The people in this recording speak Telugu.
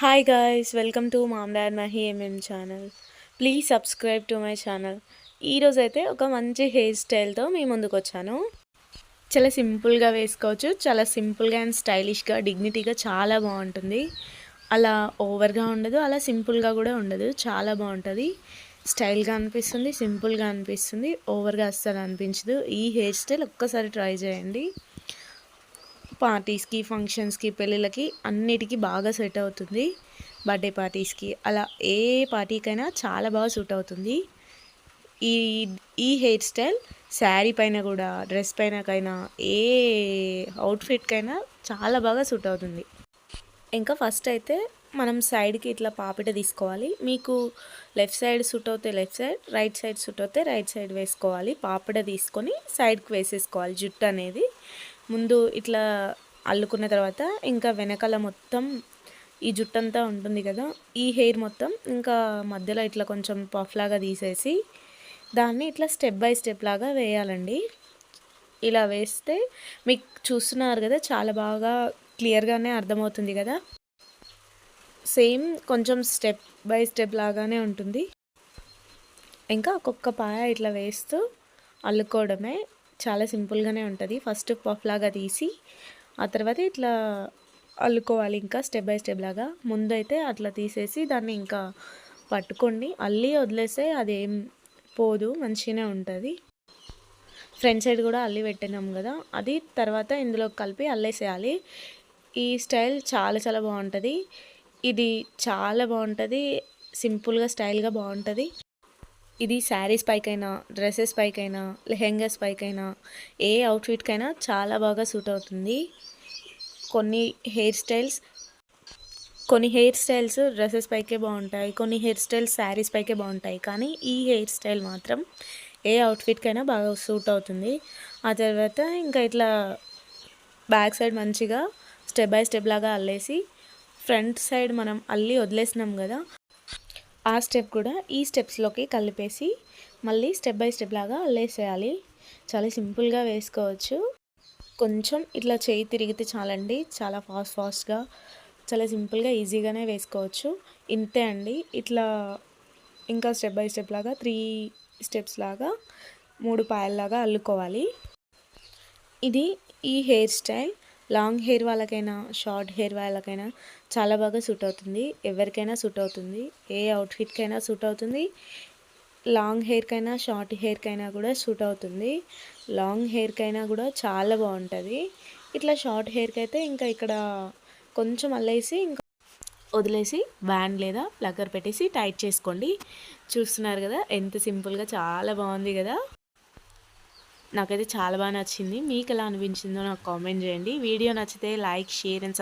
Hi guys, welcome to mom dad Mahi channel. Please subscribe to my channel. ఈరోజు అయితే ఒక మంచి హెయిర్ స్టైల్తో మీ ముందుకు వచ్చాను. చాలా సింపుల్గా వేసుకోవచ్చు, చాలా సింపుల్గా అండ్ స్టైలిష్గా డిగ్నిటీగా చాలా బాగుంటుంది. అలా ఓవర్గా ఉండదు, అలా సింపుల్గా కూడా ఉండదు, చాలా బాగుంటుంది. స్టైల్గా అనిపిస్తుంది, సింపుల్గా అనిపిస్తుంది, ఓవర్గా అస్సలు అనిపించదు. ఈ హెయిర్ స్టైల్ ఒక్కసారి ట్రై చేయండి. పార్టీస్కి, ఫంక్షన్స్కి, పెళ్ళిళ్ళకి అన్నిటికీ బాగా సెట్ అవుతుంది. బర్త్డే పార్టీస్కి, అలా ఏ పార్టీకైనా చాలా బాగా సూట్ అవుతుంది. ఈ ఈ హెయిర్ స్టైల్ శారీ పైన కూడా, డ్రెస్ పైనకైనా, ఏ అవుట్ఫిట్కైనా చాలా బాగా సూట్ అవుతుంది. ఇంకా ఫస్ట్ అయితే మనం సైడ్కి ఇట్లా పాపిట తీసుకోవాలి. మీకు లెఫ్ట్ సైడ్ సూట్ అవుతే left side, right side suit అవుతే రైట్ సైడ్ వేసుకోవాలి. పాపిట తీసుకొని సైడ్కి వేసేసుకోవాలి. జుట్టు అనేది ముందు ఇట్లా అల్లుకున్న తర్వాత ఇంకా వెనకాల మొత్తం ఈ జుట్టు అంతా ఉంటుంది కదా, ఈ హెయిర్ మొత్తం ఇంకా మధ్యలో ఇట్లా కొంచెం పఫ్ లాగా తీసేసి దాన్ని ఇట్లా స్టెప్ బై స్టెప్ లాగా వేయాలండి. ఇలా వేస్తే మీకు చూస్తున్నారు కదా, చాలా బాగా క్లియర్గానే అర్థమవుతుంది కదా. సేమ్ కొంచెం స్టెప్ బై స్టెప్ లాగానే ఉంటుంది. ఇంకా ఒక్కొక్క పాయ ఇట్లా వేస్తూ అల్లుకోవడమే, చాలా సింపుల్గానే ఉంటుంది. ఫస్ట్ పఫ్ లాగా తీసి ఆ తర్వాత ఇట్లా అల్లుకోవాలి. ఇంకా స్టెప్ బై స్టెప్ లాగా ముందైతే అట్లా తీసేసి దాన్ని ఇంకా పట్టుకోండి. అల్లి వదిలేస్తే అదేం పోదు, మంచిగానే ఉంటుంది. ఫ్రంట్ సైడ్ కూడా అల్లి పెట్టినాం కదా, అది తర్వాత ఇందులో కలిపి అల్లేసేయాలి. ఈ స్టైల్ చాలా చాలా బాగుంటుంది. ఇది చాలా బాగుంటుంది, సింపుల్గా స్టైల్గా బాగుంటుంది. ఇది శారీస్ పైకైనా, డ్రెస్సెస్ పైకైనా, లెహెంగాస్ పైకైనా, ఏ అవుట్ఫిట్కైనా చాలా బాగా సూట్ అవుతుంది. కొన్ని హెయిర్ స్టైల్స్ డ్రెస్సెస్ పైకే బాగుంటాయి, కొన్ని హెయిర్ స్టైల్స్ శారీస్ పైకే బాగుంటాయి. కానీ ఈ హెయిర్ స్టైల్ మాత్రం ఏ అవుట్ఫిట్కైనా బాగా సూట్ అవుతుంది. ఆ తర్వాత ఇంకా ఇట్లా బ్యాక్ సైడ్ మంచిగా స్టెప్ బై స్టెప్ లాగా అల్లేసి ఫ్రంట్ సైడ్ మనం అల్లి వదిలేసినాం కదా, ఆ స్టెప్ కూడా ఈ స్టెప్స్లోకి కలిపేసి మళ్ళీ స్టెప్ బై స్టెప్ లాగా అల్లేసేయాలి. చాలా సింపుల్గా వేసుకోవచ్చు. కొంచెం ఇట్లా చేయి తిరిగితే చాలండి, చాలా ఫాస్ట్గా చాలా సింపుల్గా ఈజీగానే వేసుకోవచ్చు. ఇంతే అండి. ఇట్లా ఇంకా స్టెప్ బై స్టెప్ లాగా 3 స్టెప్స్ లాగా 3 పాయల్లాగా అల్లుకోవాలి. ఇది ఈ హెయిర్ స్టైల్ లాంగ్ హెయిర్ వాళ్ళకైనా, షార్ట్ హెయిర్ వాళ్ళకైనా చాలా బాగా సూట్ అవుతుంది. ఎవరికైనా సూట్ అవుతుంది, ఏ అవుట్ఫిట్కైనా సూట్ అవుతుంది. లాంగ్ హెయిర్కైనా, షార్ట్ హెయిర్కైనా కూడా సూట్ అవుతుంది. లాంగ్ హెయిర్కైనా కూడా చాలా బాగుంటుంది. ఇట్లా షార్ట్ హెయిర్కి అయితే ఇంకా ఇక్కడ కొంచెం అల్లేసి ఇంకా వదిలేసి బ్యాండ్ లేదా ప్లగ్గర్ పెట్టేసి టైట్ చేసుకోండి. చూస్తున్నారు కదా ఎంత సింపుల్గా, చాలా బాగుంది కదా. నాకైతే చాలా బాగా నచ్చింది. మీకు ఎలా అనిపించిందో నాకు కామెంట్ చేయండి. వీడియో నచ్చితే లైక్, షేర్ అండ్